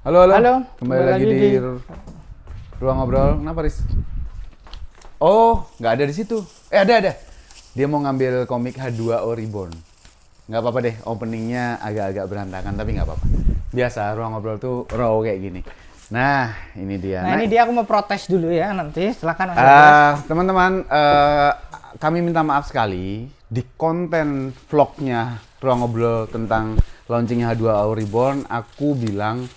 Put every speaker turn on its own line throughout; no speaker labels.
Halo, halo.
Halo,
Kembali lagi di ruang ngobrol. Kenapa, Riz? Oh, nggak ada di situ. Ada. Dia mau ngambil komik H2O Reborn. Nggak apa-apa deh, openingnya agak-agak berantakan, tapi nggak apa-apa. Biasa, ruang ngobrol tuh raw kayak gini. Nah, ini dia.
Nah, ini dia, aku mau protes dulu ya nanti. Silakan Mas Andreas.
Teman-teman, kami minta maaf sekali di konten vlognya ruang ngobrol tentang launchingnya H2O Reborn. Aku bilang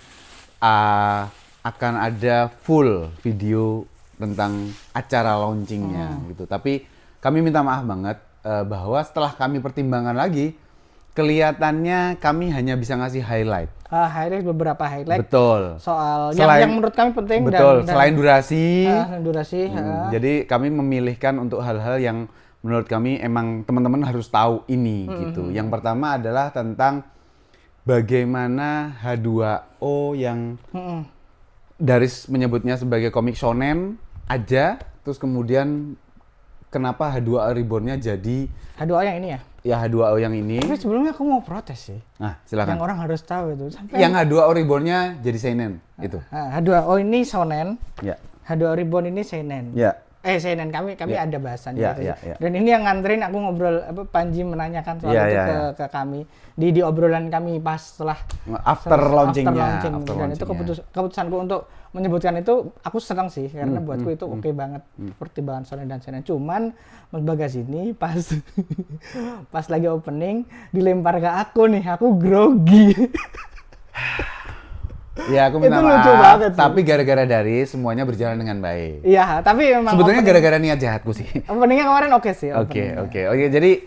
akan ada full video tentang acara launchingnya gitu. Tapi kami minta maaf banget bahwa setelah kami pertimbangkan lagi, kelihatannya kami hanya bisa ngasih highlight.
Beberapa highlight.
Betul.
Soal yang menurut kami penting.
Betul. Selain durasi.
Durasi.
Jadi kami memilihkan untuk hal-hal yang menurut kami emang teman-teman harus tahu ini gitu. Yang pertama adalah tentang bagaimana H2O yang Daris menyebutnya sebagai komik shonen aja, terus kemudian kenapa H2O Reborn-nya jadi
H2O yang ini ya?
Ya H2O yang ini.
Tapi sebelumnya aku mau protes sih.
Nah, silakan.
Yang orang harus tahu itu.
Yang H2O Reborn-nya jadi seinen itu.
H2O ini shonen.
Ya.
H2O Reborn ini seinen.
Ya.
Seinen kami ada bahasan gitu.
Ya.
Dan ini yang nganterin aku ngobrol, Panji menanyakan soal itu ke kami di obrolan kami pas setelah
after launchingnya.
Dan itu keputusanku untuk menyebutkan itu, aku senang sih karena buatku itu oke banget pertimbangan shonen dan seinen. Cuman Mas Bagas ini pas pas lagi opening dilempar ke aku nih, aku grogi.
Ya, aku minta maaf, banget, tapi gara-gara dari semuanya berjalan dengan baik.
Iya, tapi memang
sebetulnya gara-gara niat jahatku sih.
Openingnya kemarin oke sih.
Oke. Jadi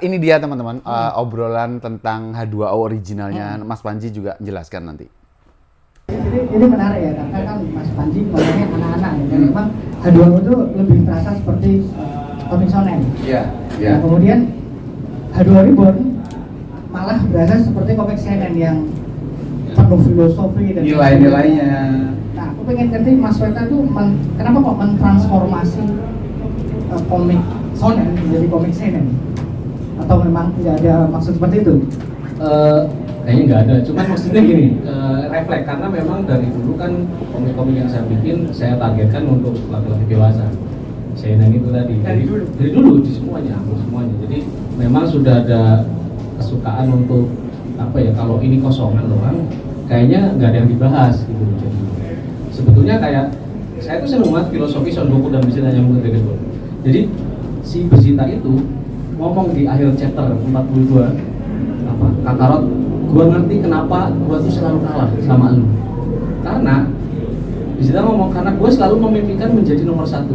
ini dia teman-teman, obrolan tentang H2O originalnya. Mas Panji juga jelaskan nanti.
Ini menarik ya, karena kan Mas Panji ngomongnya anak-anak ya, dan memang H2O itu lebih terasa seperti komik shonen.
Iya.
Nah, kemudian H2O Reborn malah berasa seperti komik seinen yang penuh filosofi dan
nilai-nilainya.
Nah, aku pengen ngerti Mas Weta tuh kenapa kok mentransformasi komik shonen menjadi komik seinen? Atau memang tidak ada maksud seperti itu?
Kayaknya nggak ada, cuman maksudnya gini, refleks karena memang dari dulu kan komik-komik yang saya bikin saya targetkan untuk laki-laki dewasa. Seinen itu tadi dari dulu di semuanya, jadi memang sudah ada kesukaan untuk apa ya, kalau ini kosongan doang kayaknya nggak ada yang dibahas gitu. Jadi sebetulnya kayak saya tuh seneng banget filosofi Son Goku dan Vegeta yang mungkin gitu. Jadi si Vegeta itu ngomong di akhir chapter 42 apa, Kakarot, gua ngerti kenapa gua tuh selalu kalah sama lu. Karena Vegeta ngomong karena gua selalu memimpikan menjadi nomor 1.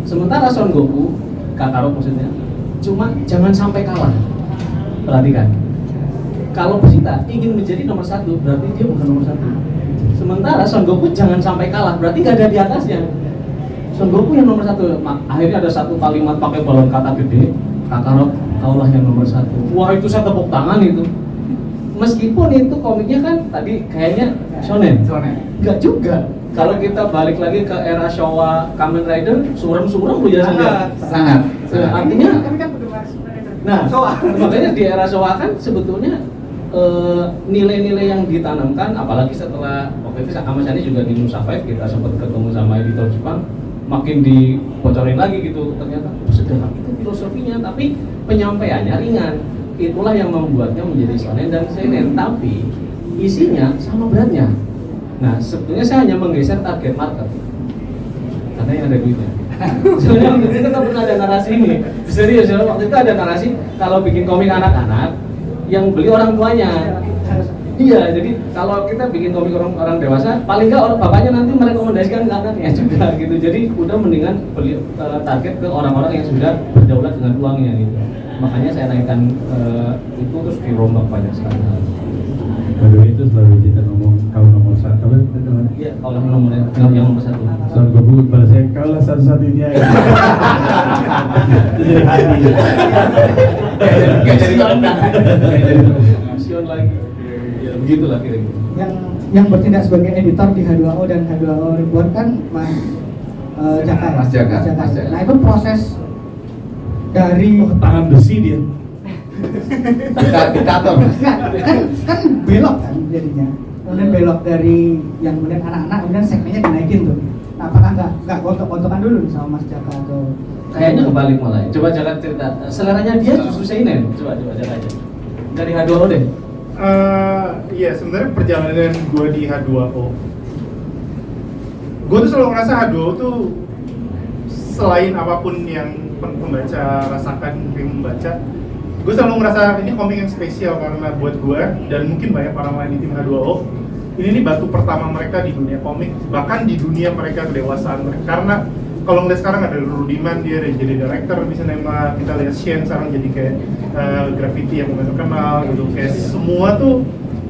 Sementara Son Goku, Kakarot maksudnya, cuma jangan sampai kalah. Perhatikan. Kalau Vegeta ingin menjadi nomor 1, berarti dia bukan nomor 1. Sementara Son Goku jangan sampai kalah, berarti gak ada di atasnya. Son Goku yang nomor 1. Akhirnya ada satu kalimat pakai balon kata gede, Kakarot, kaulah yang nomor 1. Wah, itu saya tepuk tangan itu. Meskipun itu komiknya kan tadi kayaknya shonen. Gak juga. Kalau kita balik lagi ke era Showa Kamen Rider, suram-suram lu ya
Sangat.
Artinya nah, makanya di era Showa kan sebetulnya nilai-nilai yang ditanamkan, apalagi setelah waktu itu sama Shani juga di Nusa 5 kita sempat ketemu sama editor Jepang, makin dibocorin lagi gitu, ternyata sederhana itu filosofinya, tapi penyampaiannya ringan. Itulah yang membuatnya menjadi shonen dan seinen, tapi isinya sama beratnya. Nah, sebetulnya saya hanya menggeser target market karena yang ada duitnya. Soalnya waktu itu kita pernah ada narasi ini, serius ya, waktu itu ada narasi kalau bikin komik anak-anak yang beli orang tuanya. Iya, jadi kalau kita bikin komik orang dewasa, paling nggak orang bapaknya nanti merekomendasikan ke anaknya juga gitu. Jadi udah mendingan beli target ke orang-orang yang sudah berdaulat dengan uangnya gitu. Makanya saya naikkan itu terus dirombak banyak sekali.
Kalau itu selalu kita ngomong kau nomor 1, teman.
Iya, kalau yang nomor 1.
Soal gue bahasanya kau lah satu-satunya. Jadi hati.
Gak jadi kontak. Sion lagi. Ya begitulah kira-kira.
Yang bertindak sebagai editor di H2O dan H2O Reborn kan Mas Jaka.
Mas Jaka.
Nah, itu proses dari
Tangan besi dia.
Diktator.
kan belok kan jadinya. kemudian belok dari yang kemudian anak-anak, kemudian segmennya dinaikin tuh. Nah, apakah nggak gontok-gontokan dulu nih sama Mas Jaka atau
Kayaknya kebalik malah. Coba Jaka cerita. Seleranya dia justru seinen. Coba Jaka aja. Dari H2O deh.
Iya, sebenarnya perjalanan gue di H2O, gue tuh selalu ngerasa H2O tuh selain apapun yang pembaca rasakan ketika membaca, gue selalu ngerasa ini komik yang spesial karena buat gue dan mungkin banyak orang lain di tim H2O, ini nih batu pertama mereka di dunia komik, bahkan di dunia mereka kedewasaan mereka. Karena kalau ngeliat sekarang ada Rudiman, dia jadi director di sinema, kita lihat Shen sekarang jadi kayak graffiti yang lumayan terkenal gitu, kayak semua tuh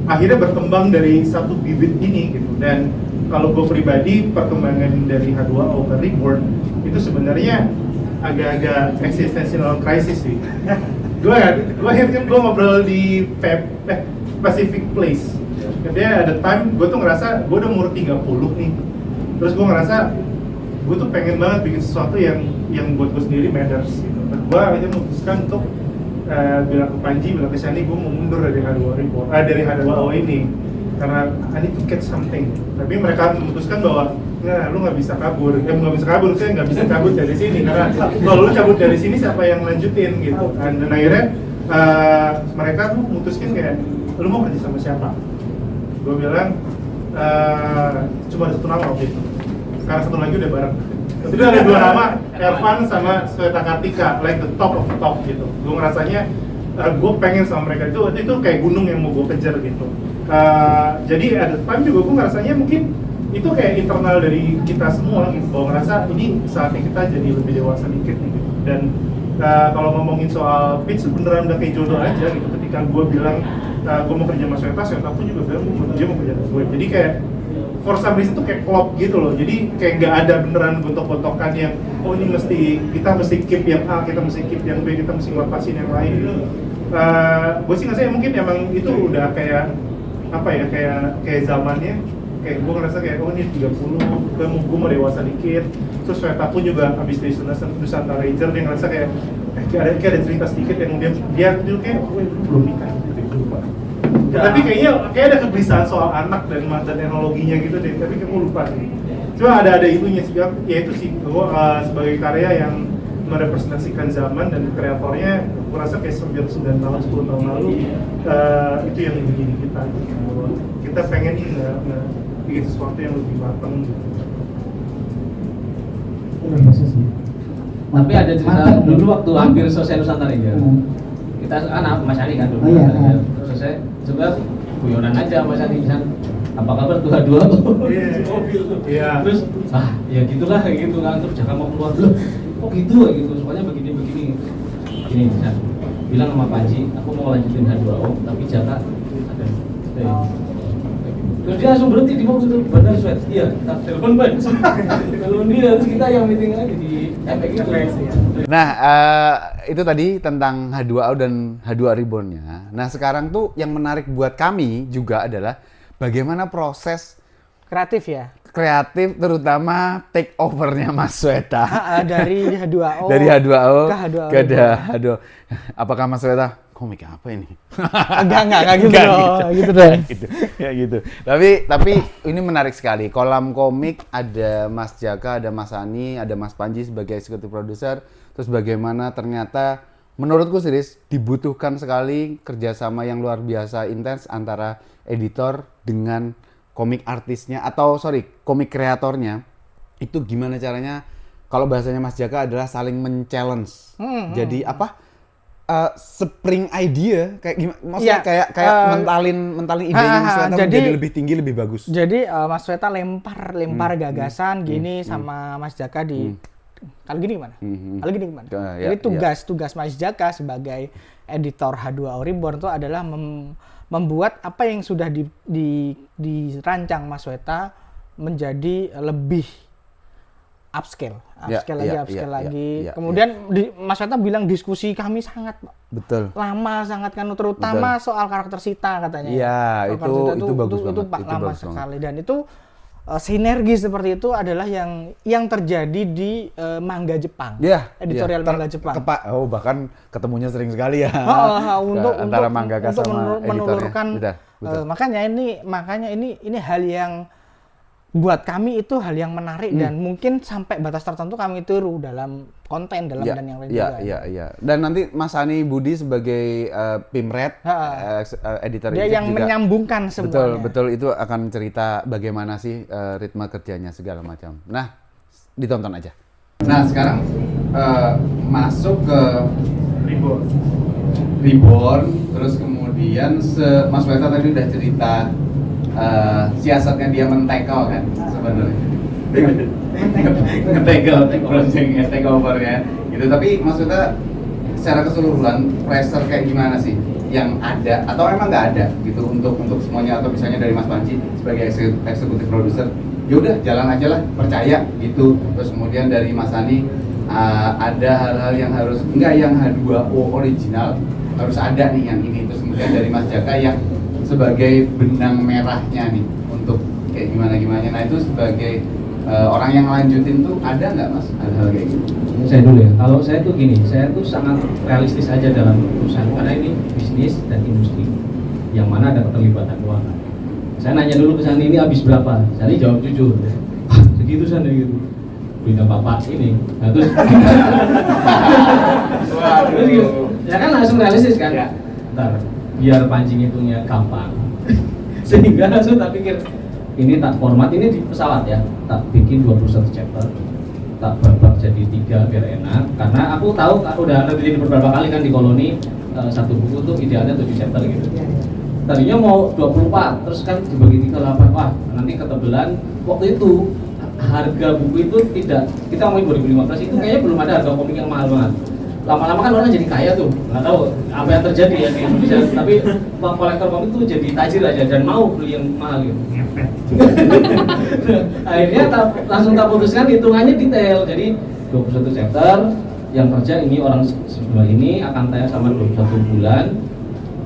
akhirnya berkembang dari satu bibit ini gitu. Dan kalau gue pribadi, perkembangan dari H2O ke Reborn itu sebenarnya agak-agak existential crisis sih. gue ngobrol di Pacific Place, dia ada time gue tuh ngerasa gue udah umur 30 nih, terus gue ngerasa gue tuh pengen banget bikin sesuatu yang buat gue sendiri matters gitu. Dan gue akhirnya memutuskan untuk bilang ke Panji, bilang ke Shani, gue mau mundur dari H2O ini karena I need to get something. Tapi mereka memutuskan bahwa lu nggak bisa kabur, saya nggak bisa cabut dari sini karena kalau lu cabut dari sini siapa yang lanjutin gitu. Dan akhirnya mereka tuh memutuskan kayak lu mau kerja sama siapa? Gue bilang cuma ada satu nama waktu itu. Sekarang satu lagi udah bareng. Itu ada dua nama, Ervan sama Sweta Kartika, like the top of the top gitu. Gue ngerasanya gue pengen sama mereka itu kayak gunung yang mau gue kejar gitu. Jadi ada time juga gue ngerasanya mungkin itu kayak internal dari kita semua gitu. Bahwa ngerasa ini saatnya kita jadi lebih dewasa dikit gitu. Dan kalau ngomongin soal pitch beneran udah kayak jodoh aja gitu. Ketika gue bilang gue mau kerja sama Sweta pun juga bilang dia mau kerja sama gue. Jadi kayak for some reason tuh kayak klop gitu loh. Jadi kayak nggak ada beneran gontok-gontokan yang oh ini kita mesti keep yang A, kita mesti keep yang B, kita mesti ngelepasin yang lain gitu. Gue sih ngerasa mungkin emang itu udah kayak apa ya, kayak zamannya, kayak gue ngerasa kayak oh ini 30, gue mau dewasa dikit. Terus Sweta pun juga abis dari Nusantara Ranger, dia ngerasa kayak kayak ada cerita sedikit yang dia dulu kayak belum nikah gitu, lupa. Tapi kayaknya ada kegelisahan soal anak dan teknologinya gitu deh, tapi kamu lupa sih. Cuma ada itunya sih, ya itu sih, gue sebagai karya yang merepresentasikan zaman dan kreatornya, gue rasa kayak 9 tahun, 10 tahun lalu itu yang bikin kita gitu. Kita pengen bikin sesuatu yang lebih matang gitu.
Tapi ada cerita dulu waktu hampir selesai Nusantara Ranger. Kita Mas Ani kan dulu. Selesai, coba guyonan aja Mas Ani, misalnya apa kabar tuh H2O mobil tuh. Terus ya gitulah kayak gitu kan. Terus Jaka mau keluar dulu, kok gitu gitu, soalnya begini misal bilang sama Panji, aku mau lanjutin H2O tapi Jaka ada terus dia langsung berhenti di mobil itu, benar Swet, iya, kita telepon Pan telepon dia, terus kita yang meeting lagi di efek itu.
Nah, itu tadi tentang H2O dan H2O Reborn-nya. Nah, sekarang tuh yang menarik buat kami juga adalah bagaimana proses kreatif terutama take over-nya Mas Sweta.
Dari H2O
ke H2O. Apakah Mas Sweta komik apa ini?
Enggak gitu dong.
gitu. Tapi ini menarik sekali. Kolam komik ada Mas Jaka, ada Mas Ani, ada Mas Panji sebagai executive producer. Terus bagaimana ternyata menurutku serius dibutuhkan sekali kerjasama yang luar biasa intens antara editor dengan komik artisnya komik kreatornya. Itu gimana caranya? Kalau bahasanya Mas Jaka adalah saling men-challenge. Jadi spring idea kayak gimana? Maksudnya kayak mentalin idenya Mas Sweta jadi lebih tinggi, lebih bagus.
Jadi Mas Sweta lempar gagasan gini sama Mas Jaka di kalau gini gimana? Jadi tugas Mas Jaka sebagai editor H2O Reborn itu adalah membuat apa yang sudah dirancang Mas Sweta menjadi lebih upscale lagi. Kemudian Mas Sweta bilang diskusi kami sangat lama kan, terutama soal karakter Sita katanya.
Iya, itu bagus banget.
Itu lama sekali dan itu sinergi seperti itu adalah yang terjadi di manga Jepang. Editorial manga Jepang.
Bahkan ketemunya sering sekali ya.
Untuk
antara mangaka sama editornya.
menelurkan
betul.
Makanya ini hal yang buat kami itu hal yang menarik dan mungkin sampai batas tertentu kami tiru dalam konten dan yang lain juga.
Iya. Dan nanti Mas Hani Budi sebagai Pimret, editor
Dia yang
juga,
menyambungkan semuanya.
Betul itu akan cerita bagaimana sih ritme kerjanya segala macam. Nah, ditonton aja. Nah, sekarang masuk ke Reborn, terus kemudian Mas Weta tadi udah cerita siasatnya dia men-tackle kan sebenarnya. Nge-take over ya. Gitu. Tapi maksudnya secara keseluruhan pressure kayak gimana sih yang ada atau emang nggak ada gitu untuk semuanya, atau misalnya dari Mas Panji sebagai eksekutif produser, ya udah jalan aja lah, percaya gitu. Terus kemudian dari Mas Hani ada hal-hal yang harus enggak, yang H2O original harus ada nih yang ini. Terus kemudian dari Mas Jaka yang sebagai benang merahnya nih untuk kayak gimana. Nah itu sebagai orang yang lanjutin tuh ada nggak Mas hal-hal kayak gitu?
Saya dulu ya. Kalau saya tuh gini, saya tuh sangat realistis aja dalam perusahaan karena ini bisnis dan industri yang mana ada keterlibatan keuangan. Saya nanya dulu ke Sandi, ini habis berapa? Sandi jawab jujur, segitu Sandi gitu. Punya bapak ini, nah terus, terus gitu. Ya kan langsung realistis kan?
Ya.
Ntar biar pancing hitungnya gampang, sehingga langsung tak pikir ini tak format ini di pesawat ya, tak bikin 21 chapter, tak babak jadi 3 biar enak. Karena aku tahu udah ngerti beberapa kali kan di Koloni, satu buku tuh idealnya 7 chapter gitu. Tadinya mau 24, terus kan dibagi 38, wah nanti ketebelan. Waktu itu harga buku itu tidak, kita ngomongin 2015 itu kayaknya belum ada harga komik yang mahal banget. Lama-lama kan orang jadi kaya tuh, nggak tahu apa yang terjadi ya di Indonesia, tapi kolektor komik tuh jadi tajir aja dan mau beli yang mahal gitu. Akhirnya langsung tak putuskan, hitungannya detail, jadi 21 chapter yang kerja ini orang semua ini akan tayang sama 21 bulan,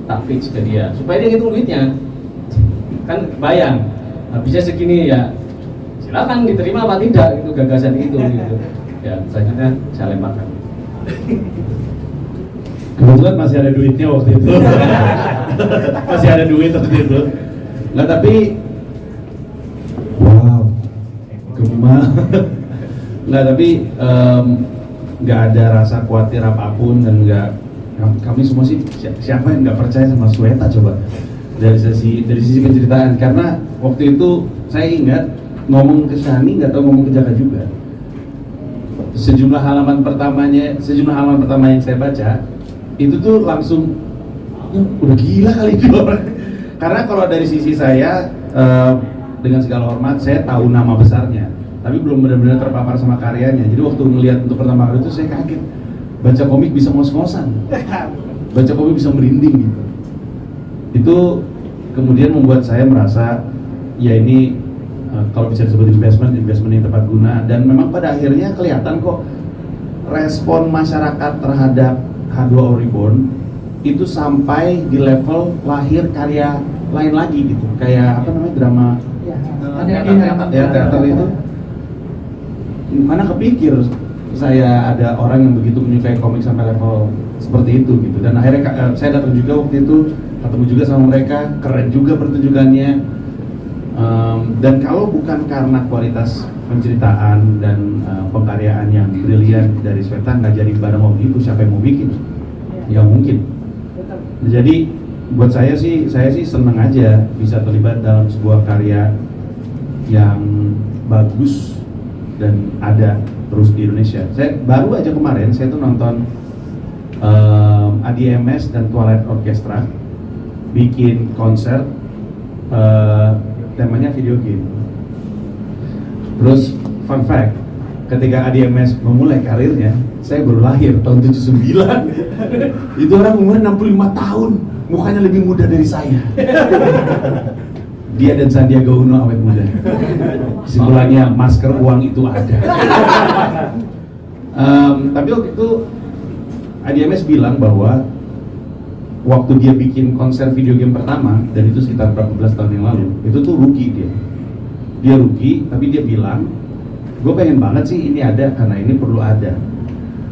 tak fix ke dia supaya dia ngitung duitnya kan bayang habisnya segini ya, silakan diterima apa tidak itu gagasan itu gitu ya. Selanjutnya saya lemparkan.
Kebetulan masih ada duitnya waktu itu. Masih ada duit waktu itu. Nggak, tapi wow, gemah. Nggak, tapi nggak ada rasa khawatir apapun, dan nggak, kami semua sih, siapa yang nggak percaya sama Sweta coba dari sisi penceritaan. Karena waktu itu saya ingat ngomong ke Shani, nggak tahu ngomong ke Jaka juga. Sejumlah halaman pertama yang saya baca itu tuh langsung ya, udah gila kali ini orang. Karena kalau dari sisi saya dengan segala hormat saya tahu nama besarnya, tapi belum benar-benar terpapar sama karyanya. Jadi waktu ngelihat untuk pertama kali itu saya kaget, baca komik bisa ngos-ngosan, baca komik bisa merinding gitu. Itu kemudian membuat saya merasa ya ini kalau bisa disebut investment yang tepat guna, dan memang pada akhirnya kelihatan kok respon masyarakat terhadap H2O Reborn itu sampai di level lahir karya lain lagi gitu, kayak apa namanya, drama teater itu. Mana kepikir saya ada orang yang begitu menyukai komik sampai level seperti itu gitu. Dan akhirnya saya datang juga waktu itu, ketemu juga sama mereka, keren juga pertunjukannya. Dan kalau bukan karena kualitas penceritaan dan pengkaryaan yang brilian dari Sweta, nggak jadi barang mau itu, siapa yang mau bikin? Ya mungkin. Jadi buat saya sih senang aja bisa terlibat dalam sebuah karya yang bagus dan ada terus di Indonesia. Saya baru aja kemarin saya tuh nonton ADMS dan Twilight Orchestra bikin konser temanya video game. Terus fun fact, ketika ADMS memulai karirnya, saya baru lahir tahun 79. Itu orang umur 65 tahun, mukanya lebih muda dari saya. Dia dan Sandiaga Uno awet muda. Kesimpulannya masker uang itu ada. Tapi waktu itu ADMS bilang bahwa waktu dia bikin konser video game pertama, dan itu sekitar berapa belas tahun yang lalu, itu tuh rugi dia rugi, tapi dia bilang, gue pengen banget sih ini ada karena ini perlu ada,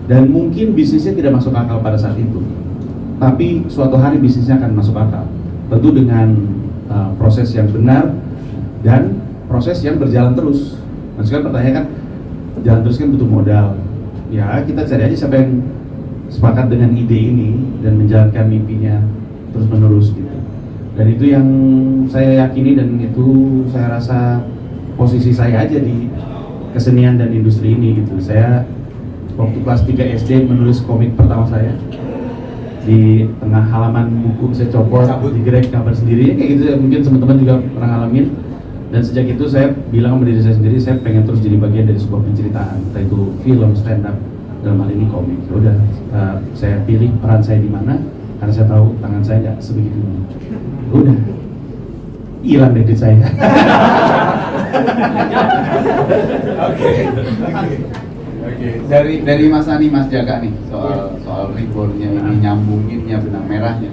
dan mungkin bisnisnya tidak masuk akal pada saat itu, tapi suatu hari bisnisnya akan masuk akal, tentu dengan proses yang benar dan proses yang berjalan terus. Maksudnya pertanyaan kan jalan terus kan butuh modal. Ya kita cari aja siapa yang sepakat dengan ide ini dan menjalankan mimpinya terus menerus gitu. Dan itu yang saya yakini dan itu saya rasa posisi saya aja di kesenian dan industri ini gitu. Saya waktu kelas 3 SD menulis komik pertama saya di tengah halaman buku saya copot, digerek gambar sendiri kayak gitu. Mungkin teman-teman juga pernah ngalamin. Dan sejak itu saya bilang sama diri saya sendiri, saya pengen terus jadi bagian dari sebuah penceritaan, entah itu film, stand up, dalam hal ini komik. Ya udah, saya pilih peran saya di mana karena saya tahu tangan saya nggak sebegitu. Udah, hilang deh duit saya.
Oke. Dari Mas Ani, Mas Jaka nih soal rebornnya ini, nyambunginnya benang merahnya.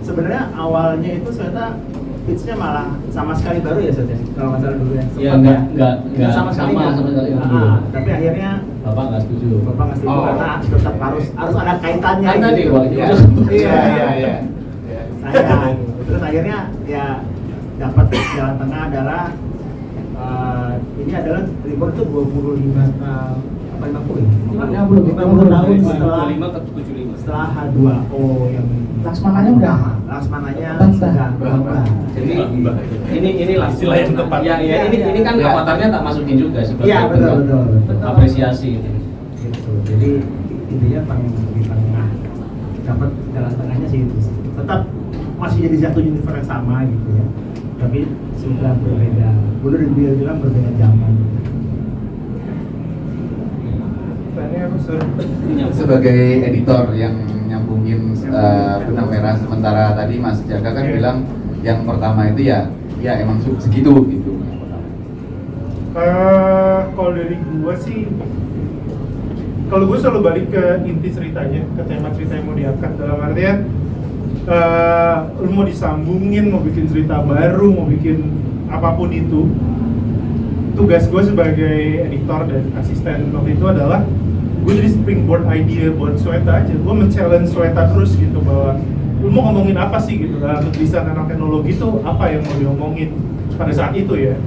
Sebenarnya awalnya itu ternyata pitch-nya malah sama sekali baru ya Seth ya, kalau nggak salah dulu ya.
Iya, nggak
sama sekali nggak. Tapi akhirnya
Bapak nggak setuju.
Bapak nggak setuju karena tetap harus ada kaitannya.
Kan tadi,
gitu.
Pak.
Iya. Saya, terus akhirnya ya dapat jalan tengah adalah ini adalah reborn itu 50 tahun setelah
25 ke 75.
setelah H2O yang
Laksmananya udah
Laksmananya
Bantah.
berubah.
Jadi ini lah
Istilah yang tepat.
Ya, ini kan
Ya.
avatarnya tak masukin juga sebagai
Iya betul.
apresiasi.
Gitu. Jadi intinya di tengah dapat jalan tengahnya sih itu. Tetap masih jadi satu universe yang sama gitu ya. Tapi sudah berbeda. Boleh dibilang berbeda zaman.
Sebagai editor yang nyambungin benang merah, sementara tadi Mas Jaka kan bilang yang pertama itu ya emang segitu gitu.
Kalau dari gua sih, kalau gue selalu balik ke inti ceritanya, ke tema cerita yang mau diangkat. Dalam artian lu mau disambungin, mau bikin cerita baru, mau bikin apapun itu, tugas gue sebagai editor dan asisten waktu itu adalah gue jadi springboard idea buat Sweta aja. Gue men-challenge Sweta terus gitu, bahwa lu mau ngomongin apa sih gitu dalam tulisan anak teknologi itu, apa yang mau diomongin pada saat itu ya.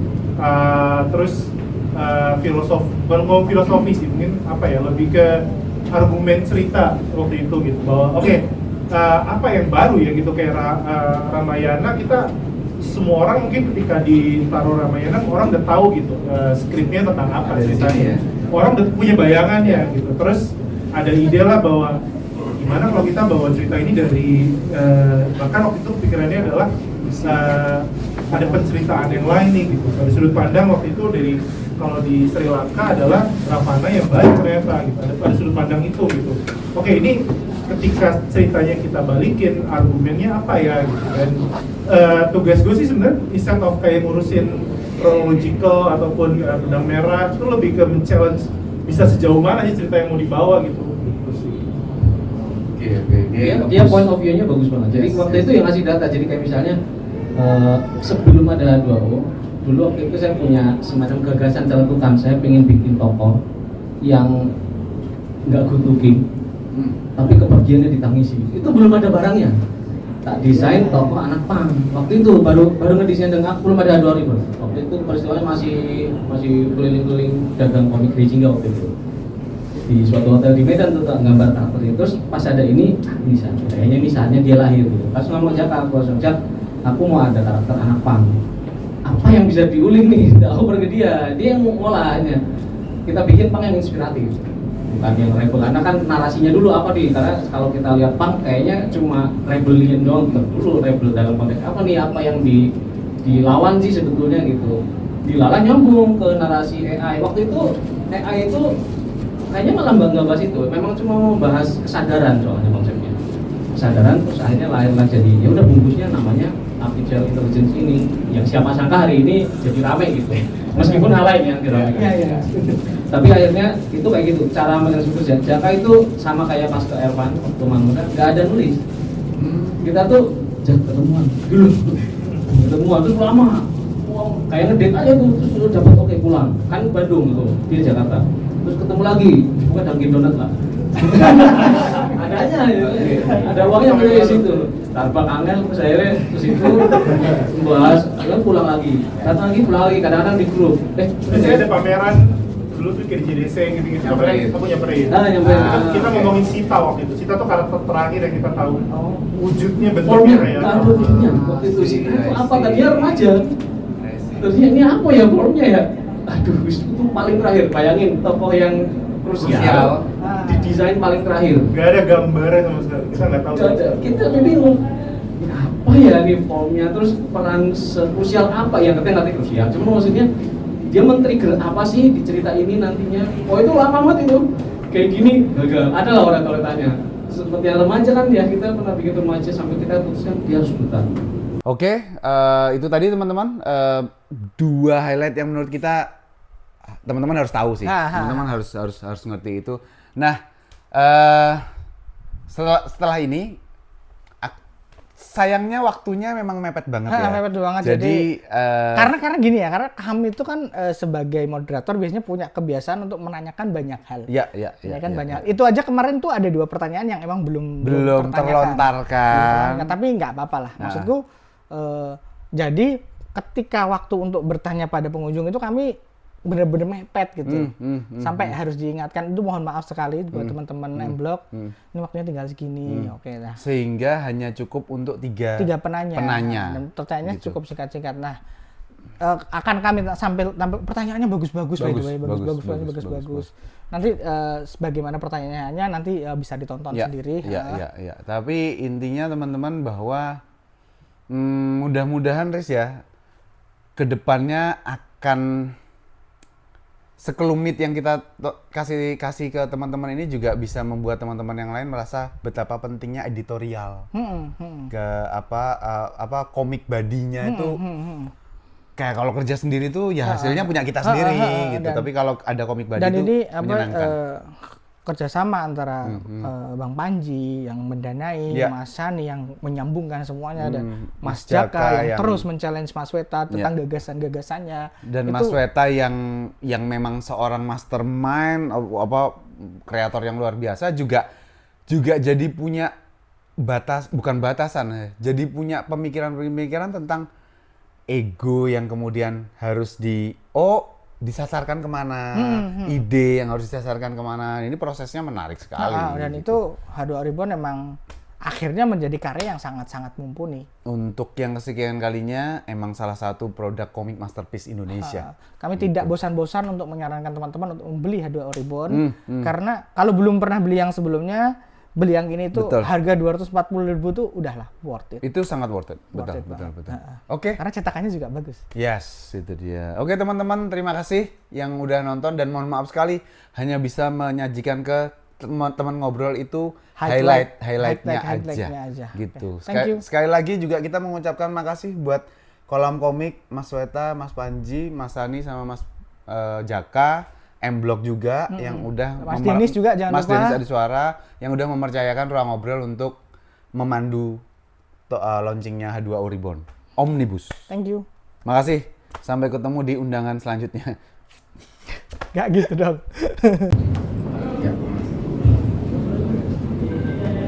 Terus bukan ngomong filosofi sih, mungkin apa ya, lebih ke argumen cerita waktu itu gitu, bahwa apa yang baru ya gitu, kayak Ramayana, kita semua orang mungkin ketika ditaruh Ramayana orang udah tahu gitu skripnya tentang apa ceritanya, orang udah punya bayangannya gitu. Terus ada ide lah bahwa gimana kalau kita bawa cerita ini dari bahkan waktu itu pikirannya adalah ada penceritaan yang lain nih gitu, dari sudut pandang waktu itu dari, kalau di Sri Lanka adalah Ravana yang baik ternyata gitu, ada sudut pandang itu gitu. Oke, ini ketika ceritanya kita balikin, argumennya apa ya gitu. Dan tugas gue sih sebenarnya instead of kayak ngurusin chronological ataupun benang merah, itu lebih ke men-challenge bisa sejauh mana sih cerita yang mau dibawa gitu.
Oke.
Dia point of view-nya bagus banget. Jadi waktu itu yang ngasih data, jadi kayak misalnya sebelum ada H2O, dulu waktu itu saya punya semacam gagasan celetukan, saya pengen bikin tokoh yang nggak good looking, tapi kepergiannya ditangisi. Itu belum ada barangnya. Tak desain tokoh anak pang. Waktu itu baru ngedesain dengan aku, belum ada H2O. Waktu itu peristiwanya masih keliling-keliling dagang komik di Jingga waktu itu. Di suatu hotel di Medan tuh gambar karakter itu. Terus pas ada ini kayaknya ini saatnya dia lahir gitu. Pas ngomong Jaka, aku mau ada karakter anak pang. Apa yang bisa diulik nih? Aku pergi dia yang ngolahnya. Kita bikin pang yang inspiratif, bukan yang rebel. Karena kan narasinya dulu apa nih? Karena kalau kita lihat pang kayaknya cuma rebellion doang. Dulu rebel dalam konteks apa nih? Apa yang dilawan sih sebetulnya gitu? Dilawan nyambung ke narasi AI. Waktu itu AI itu kayaknya malah nggak bahas itu. Memang cuma mau bahas kesadaran soalnya konsepnya. Kesadaran, terus akhirnya lahirlah jadi ya udah bungkusnya namanya artificial intelligence ini, yang siapa sangka hari ini jadi rame gitu, meskipun hal lain yang diramekan.
Iya.
Tapi akhirnya itu kayak gitu cara mengeksekusi. Jaka itu sama kayak pas ke Ervan waktu Manusia, nggak ada nulis. Kita tuh ketemuan terus lama, kayak ngedate aja tuh, terus dapat oke pulang, kan Bandung gitu, dia Jakarta, terus ketemu lagi, bukan Dunkin Donat lah. Ada aja, ada uangnya di situ. Starbucks angel terus akhirnya terus itu membahas akhirnya pulang lagi kadang-kadang di grup
Biasanya ada pameran dulu tuh kayak di JDC gitu-gitu,
Nyamperin.
kamu nyamperin.
nyamperin.
Kita ngomongin Sita waktu itu. Sita tuh karakter terakhir yang kita tahu. Wujudnya, bentuknya
formnya
kayak
nggak ada wujudnya waktu itu sih itu apa kan dia remaja terus ini apa ya formnya ya aduh itu paling terakhir bayangin tokoh yang krusial didesain paling terakhir
nggak ada gambarnya sama sekali. Kita nggak tahu.
Nggak ada. Kita bingung apa ya ini formnya terus peran krusial apa ya ngerti krusial cuma maksudnya dia men-trigger apa sih di cerita ini nantinya oh itu lama banget itu kayak gini gagal ada lah orang kalau tanya seperti yang remaja kan ya kita pernah bikin remaja sampai kita putuskan dia harus buta.
Oke, itu tadi teman-teman 2 highlight yang menurut kita teman-teman harus tahu sih. Teman-teman harus ngerti itu. Nah, setelah ini sayangnya waktunya memang mepet banget ya.
Mepet banget.
Jadi
karena gini ya, karena kami itu kan sebagai moderator biasanya punya kebiasaan untuk menanyakan banyak hal.
Iya.
Banyak. Itu aja kemarin tuh ada 2 pertanyaan yang emang belum
terlontarkan.
Tapi nggak apa-apa lah. Maksudku jadi ketika waktu untuk bertanya pada pengunjung itu kami benar-benar mepet gitu. Sampai harus diingatkan itu mohon maaf sekali buat teman-teman M-Block. Ini waktunya tinggal segini. Oke lah.
Sehingga hanya cukup untuk 3
penanya. Dan pertanyaannya
gitu.
cukup singkat-singkat. Nah, akan kami sampai pertanyaannya bagus-bagus by the way, bagus. Nanti sebagaimana pertanyaannya nanti bisa ditonton sendiri.
Iya. Tapi intinya teman-teman bahwa mudah-mudahan Riz ya kedepannya akan sekelumit yang kita kasih ke teman-teman ini juga bisa membuat teman-teman yang lain merasa betapa pentingnya editorial ke apa komik badinya itu kayak kalau kerja sendiri tuh ya hasilnya punya kita sendiri gitu tapi kalau ada komik badi itu menyenangkan.
Kerjasama antara Bang Panji yang mendanai, Mas Sani yang menyambungkan semuanya, dan Mas Jaka yang terus men-challenge Mas Weta tentang gagasan-gagasannya. Dan
Mas Weta yang memang seorang mastermind, kreator yang luar biasa juga jadi punya bukan batasan, jadi punya pemikiran-pemikiran tentang ego yang kemudian harus disasarkan kemana, ide yang harus disasarkan kemana. Ini prosesnya menarik sekali.
Dan itu H2O Reborn emang akhirnya menjadi karya yang sangat-sangat mumpuni.
Untuk yang kesekian kalinya, emang salah satu produk komik masterpiece Indonesia.
Kami tidak bosan-bosan untuk menyarankan teman-teman untuk membeli H2O Reborn. Karena kalau belum pernah beli yang sebelumnya, beli yang ini tuh harga 240.000 tuh udahlah worth it.
Itu sangat worth it. Betul. Oke.
Karena cetakannya juga bagus.
Yes, itu dia. Oke teman-teman, terima kasih yang udah nonton dan mohon maaf sekali hanya bisa menyajikan ke teman ngobrol itu highlightnya aja. Gitu. Sekali lagi juga kita mengucapkan makasih buat Kolam Komik, Mas Weta, Mas Panji, Mas Sani sama Mas Jaka. M-Block juga yang udah
Mas Denis juga jangan lupa.
Mas Denis Adisuara yang udah mempercayakan Ruang Ngobrol untuk memandu launchingnya H2O Reborn Omnibus.
Thank you.
Makasih. Sampai ketemu di undangan selanjutnya.
Gak gitu dong.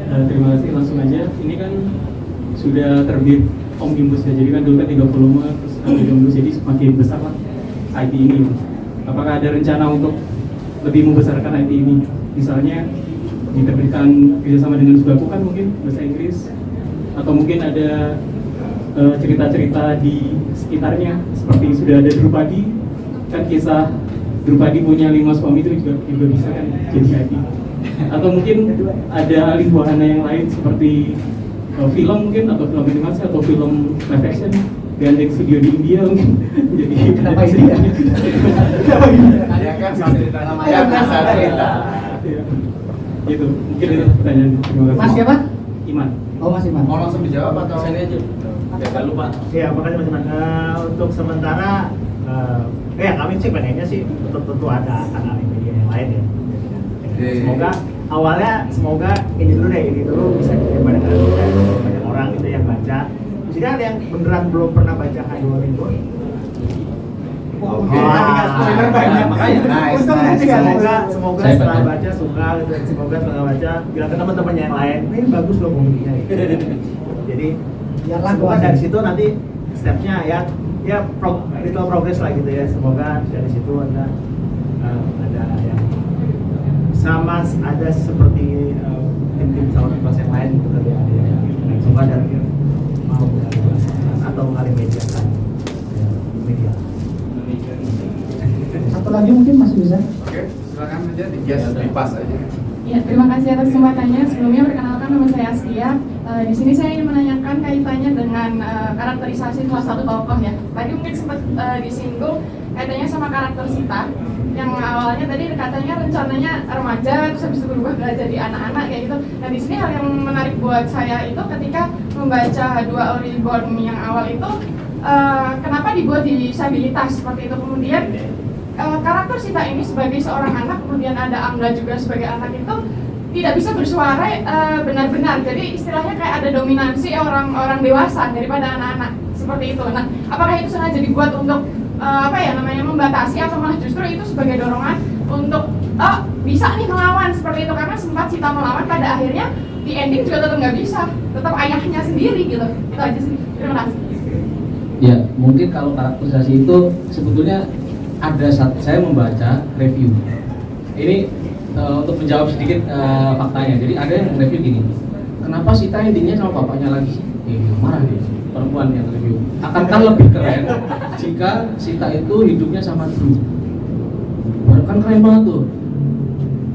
Terima kasih, langsung aja. Ini kan sudah terbit Omnibus ya, jadi kan dulu kan 3 volume terus Omnibus jadi semakin besar lah IP ini. Apakah ada rencana untuk lebih membesarkan IP ini? Misalnya diterbitkan kerjasama dengan Subaku kan mungkin bahasa Inggris, atau mungkin ada cerita-cerita di sekitarnya seperti sudah ada Drupadi, kan kisah Drupadi punya 5 suami itu juga bisa kan jadi IP. Atau mungkin ada alih wahana yang lain seperti film mungkin, atau film animasi, atau film live action gandeng studio di India mungkin. Jadi kenapa India?
Ya kan cerita namanya cerita.
Gitu, mungkin itu pertanyaan. Terima kasih.
Mas siapa?
Iman.
Oh Mas Iman.
Mau langsung dijawab atau
Sini aja. Jangan lupa.
Ya makanya Mas Iman. Untuk sementara ya kami sih pengennya sih tentu ada kanal media yang lain ya. Semoga awalnya ini dulu bisa banyak orang gitu yang baca. Di sini ada yang beneran belum pernah baca H2O Reborn. Semoga setelah baca suka gitu, semoga setelah baca bilang ke teman-temannya yang lain, ini bagus loh komiknya. Jadi
Biarlah
semoga
gua
dari
sih.
situ nanti stepnya ya little progress lah gitu ya. Semoga dari situ ada yang sama ada seperti tim-tim pesawat kelas yang lain gitu kan ya. Semoga ada mau atau kali media kan media.
Satu lagi mungkin masih bisa.
Oke, silakan aja dipas aja.
Ya, terima kasih atas kesempatannya. Sebelumnya perkenalkan nama saya Askia. Di sini saya ingin menanyakan kaitannya dengan karakterisasi salah satu tokoh ya. Tadi mungkin sempat disinggung kaitannya sama karakter Sita. Yang awalnya tadi katanya rencananya remaja, terus habis itu berubah jadi anak-anak kayak gitu. Nah di sini hal yang menarik buat saya itu ketika membaca Dua Ori Reborn yang awal itu, kenapa dibuat disabilitas seperti itu. Kemudian karakter Sita ini sebagai seorang anak, kemudian ada Angga juga sebagai anak itu tidak bisa bersuara benar-benar. Jadi istilahnya kayak ada dominansi orang dewasa daripada anak-anak seperti itu. Nah, apakah itu sengaja dibuat untuk membatasi atau malah justru itu sebagai dorongan untuk bisa nih melawan seperti itu, karena sempat Sita melawan pada akhirnya di ending juga tetap nggak bisa, tetap ayahnya sendiri gitu. Itu aja sih. Terima kasih.
Ya, mungkin kalau karakterisasi itu sebetulnya ada saya membaca review. Ini untuk menjawab sedikit faktanya. Jadi ada yang review gini, kenapa Sita endingnya sama bapaknya lagi sih? Marah dia, perempuan yang review. Akankah lebih keren jika Sita itu hidupnya sama Drew? Kan keren banget tuh.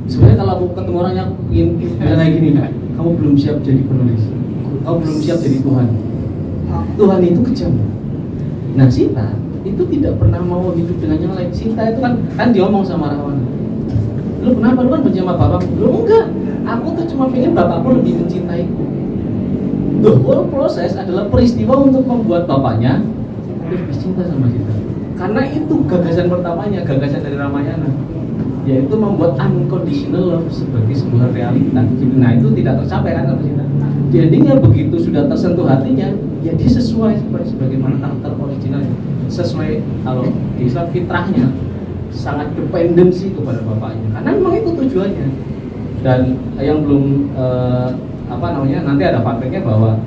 Sebenarnya kalau aku ketemu orangnya aku ingin bilang kayak gini, kamu belum siap jadi penulis, kamu belum siap jadi Tuhan. Tuhan itu kejam. Nah Sita itu tidak pernah mau hidup dengan yang lain. Sita itu kan dia ngomong sama Rahwana, lu kenapa, lu kan benci sama bapakku? Lu enggak, aku tuh cuma pengen bapakku lebih mencintaiku. The whole proses adalah peristiwa untuk membuat bapaknya lebih cinta sama Sita. Karena itu gagasan pertamanya, gagasan dari Ramayana, yaitu membuat unconditional love sebagai sebuah realita. Nah itu tidak tercapai kan sama Sita. Di endingnya begitu sudah tersentuh hatinya, ya dia sesuai sebagaimana karakter originalnya, sesuai kalau di Islam fitrahnya, sangat dependensi kepada bapaknya, karena memang itu tujuannya. Dan yang belum nanti ada faktornya bahwa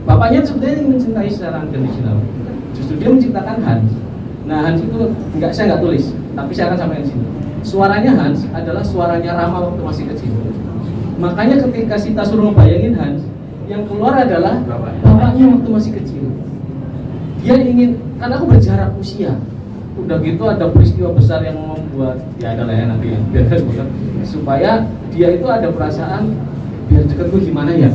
bapaknya sebenarnya mencintai secara unconditional, justru dia menciptakan Hans. Nah Hans itu saya nggak tulis, tapi saya akan sampaikan di sini. Suaranya Hans adalah suaranya Rama waktu masih kecil. Makanya ketika Sita suruh ngebayangin Hans, yang keluar adalah bapaknya waktu masih kecil. Dia ingin, karena aku berjarak usia, udah gitu ada peristiwa besar yang membuat ya adalah ya nanti ya, supaya dia itu ada perasaan biar deket gue gimana ya.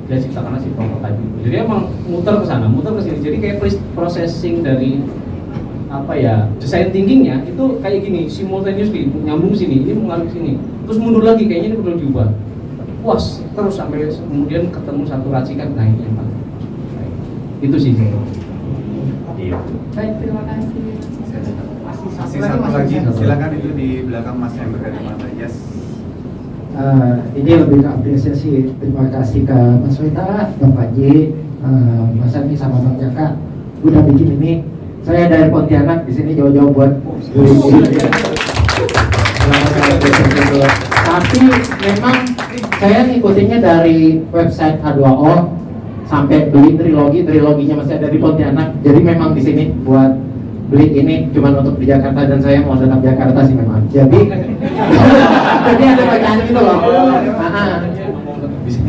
Dia ciptakan si prototype itu. Jadi emang muter ke sana, muter ke sini. Jadi kayak processing dari design thinkingnya itu kayak gini, simultaneously nyambung sini, ini mengalir sini, terus mundur lagi, kayaknya ini perlu diubah. Puas terus sampai kemudian ketemu satu racikan. Nah ini yang paling itu sih.
Iya.
Baik, terima kasih.
Masih satu lagi, silakan itu di belakang Mas yang berkacamata. Yes.
Ini lebih ke apresiasi. Terima kasih ke Mas Wita, Bang Panji, Mas Ani sama Bang Jaka udah bikin ini. Saya dari Pontianak, di sini jauh-jauh buat tapi memang saya ngikutinnya dari website H2O sampai beli triloginya masih ada di Pontianak. Jadi memang di sini buat beli ini cuma untuk di Jakarta, dan saya mau tetap Jakarta sih memang. Jadi jadi ada bacaan gitu loh.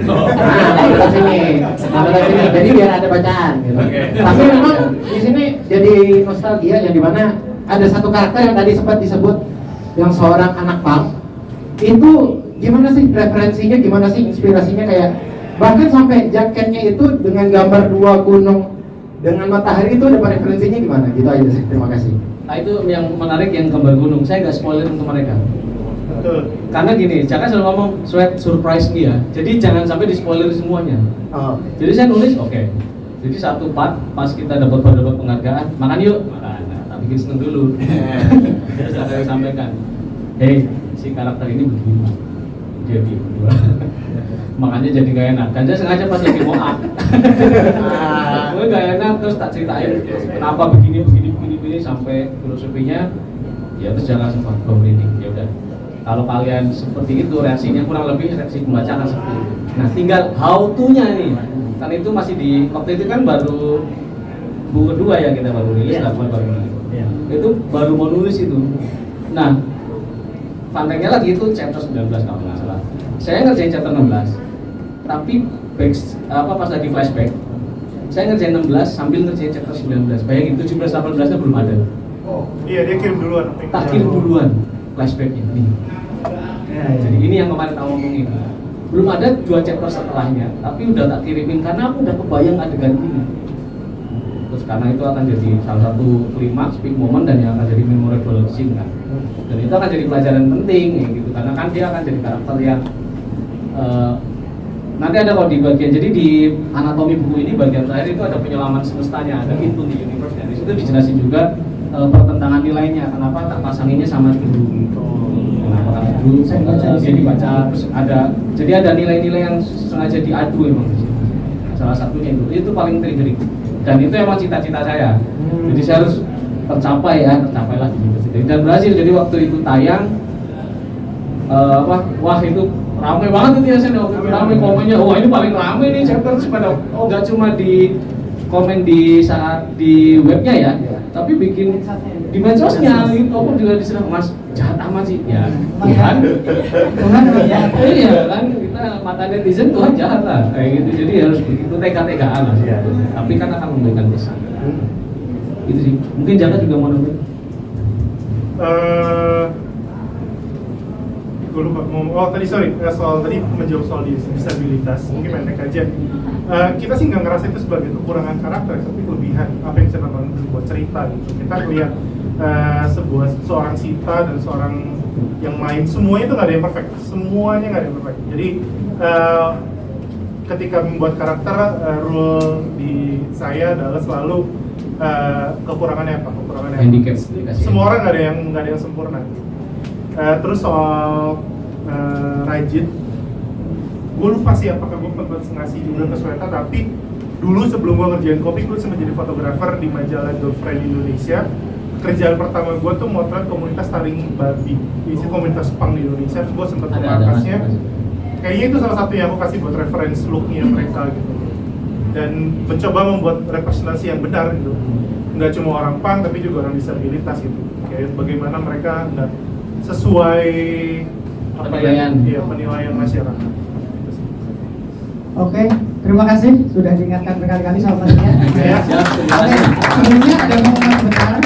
Tetap sini. Jadi biar ada bacaan gitu. Tapi memang di sini jadi nostalgia yang dimana ada satu karakter yang tadi sempat disebut, yang seorang anak punk. Itu gimana sih referensinya, gimana sih inspirasinya, kayak bahkan sampai jaketnya itu dengan gambar dua gunung dengan matahari, itu ada referensinya gimana? Gitu aja sih, terima kasih.
Nah itu yang menarik, yang gambar gunung, saya nggak spoiler untuk mereka.
Betul.
Karena gini, Jaka selalu ngomong sweat surprise dia, jadi jangan sampai di spoiler semuanya. Jadi saya nulis, oke. Jadi satu part pas kita dapat penghargaan, makan yuk, makan. Nah, tak bikin seneng dulu. Terus saya sampaikan, hey, si karakter ini begini, dia berdua. Makanya jadi gak enak. Dan saya sengaja pas lagi mau up, gue gak enak, terus tak ceritain kenapa begini sampai filosofinya. Ya terus jangan sempat merinding. Ya udah, Kalau kalian seperti itu, reaksinya kurang lebih reaksi pembaca akan seperti itu. Nah, tinggal how to-nya nih. Kan itu masih waktu itu kan baru buku kedua ya, kita baru rilis, baru rilis. Itu baru mau nulis itu. Nah, fun-fact-nya lagi itu chapter 19 kalau nggak salah. Saya ngerjain chapter 16, tapi pas lagi flashback, saya ngerjain 16 sambil ngerjain chapter 19. Bayangin 17-18-nya belum ada.
Oh, iya dia kirim duluan.
Tak kirim duluan flashback-nya nih. Jadi ini yang kemarin tak ngomongin. Belum ada 2 chapter setelahnya, tapi udah tak kirimin karena aku udah kebayang adegan ini. Terus karena itu akan jadi salah satu klimaks, peak moment, dan yang akan jadi memorable scene kan. Dan itu akan jadi pelajaran penting ya, gitu, karena kan dia akan jadi karakter yang nanti ada kalau di bagian, jadi di anatomi buku ini bagian terakhir itu ada penyelaman semestanya, ada Into the Universe, dan disitu dijelasin juga pertentangan nilainya, kenapa tak pasanginnya sama dulu gitu. Kenapa karena dulu dia dibaca, terus jadi ada nilai-nilai yang sengaja diadu emang di situ. Salah satunya itu paling triggering. Dan itu emang cita-cita saya. Jadi saya harus tercapailah gitu. Dan berhasil. Jadi waktu itu tayang, wah itu ramai banget itu ya, saya waktu itu ramai komennya. Wah ini paling ramai nih chapter pada. Nggak cuma di komen di saat di webnya ya, tapi bikin di medsosnya gitu. Aku juga diserang, Mas jahat amat sih. Ya Tuhan ya. Iya kan, kita mata netizen Tuhan jahat lah kayak gitu. Jadi harus begitu tega-tegaan lah. Tapi kan akan memberikan pesan. Itu sih. Mungkin Jaka juga mau nambah.
Gue lupa ngomong. Soal tadi menjawab soal disabilitas. Mungkin pendek aja. Kita sih nggak ngerasa itu sebagai kekurangan karakter, tapi kelebihan apa yang bisa dilakukan sebuah cerita gitu. Kita lihat seorang Sita dan seorang yang main, semuanya itu nggak ada yang perfect, semuanya nggak ada yang perfect. Jadi ketika membuat karakter, rule di saya adalah selalu kekurangannya apa? Kekurangannya
handicap.
Semua orang nggak ada yang sempurna. Terus soal Rajin, gue lupa sih apakah gue pernah ngasih juga ke Sweta, tapi dulu sebelum gue ngerjain kopi, gue sempat jadi fotografer di majalah Girlfriend Indonesia. Kerjaan pertama gue tuh motret komunitas taring babi, isi komunitas punk di Indonesia. Terus gue sempat memangkasnya. Kayaknya itu salah satu yang aku kasih buat reference looknya mereka gitu. Dan mencoba membuat representasi yang benar gitu. Nggak cuma orang punk, tapi juga orang disabilitas gitu. Kayak bagaimana mereka nggak sesuai penilaian masyarakat.
Oke, terima kasih sudah diingatkan berkali-kali sama pastinya. Oke, sebelumnya ada pengumuman sebentar.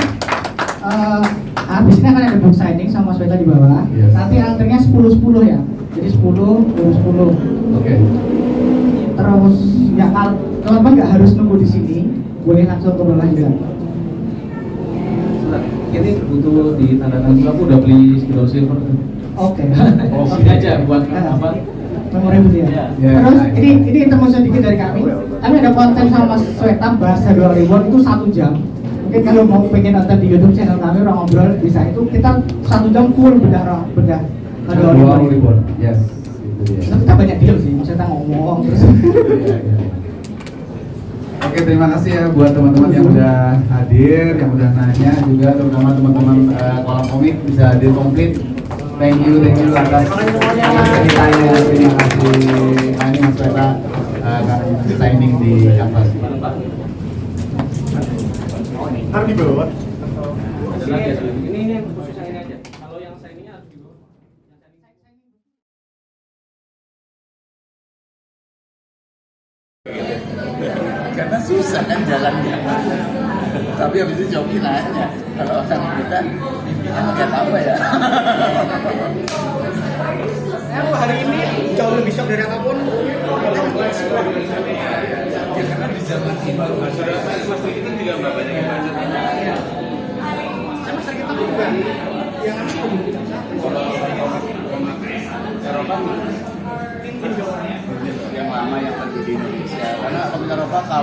Habis ini akan ada book signing sama Sweta di bawah. Nanti antrinya 10-10 ya. Jadi 10.
Oke.
Terus ya kalau teman-teman nggak harus nunggu di sini, boleh langsung ke bawah juga.
Ini butuh ditandatangan dulu, aku udah beli Spidol Silver.
Oke.
Ini aja buat apa?
Memori ya. Terus ini intermezzo dikit dari kami. Kami ada konten sama Mas Sweta bahas Hadua Reborn itu 1 jam. Mungkin kalau mau pengen nonton di YouTube channel kami orang ngobrol bisa, itu kita 1 jam full bedah Hadua Reborn.
Yes, itu dia.
Kita banyak diem sih, maksudnya ngomong terus.
Oke, terima kasih ya buat teman-teman yang udah hadir, yang udah nanya juga, terutama teman-teman kolam komik bisa hadir komplit. Thank you atas ceritanya. Terima kasih. Ini Mas Sweta signing di kanvas.
Ntar di bawah.
Ada lagi ya, ini khusus yang ini aja. Kalau yang signingnya harus di bawah.
Karena susah kan jalannya. Tapi habis itu Joki nanya, kalau orang kita pimpinan lihat apa ya?
Hari ini jauh lebih shock dari apapun.
Ya karena di zaman ini Mas kita juga nggak banyak yang baca.
Mas kita juga yang
yang lama yang ada di Indonesia. Karena komik Eropa kalau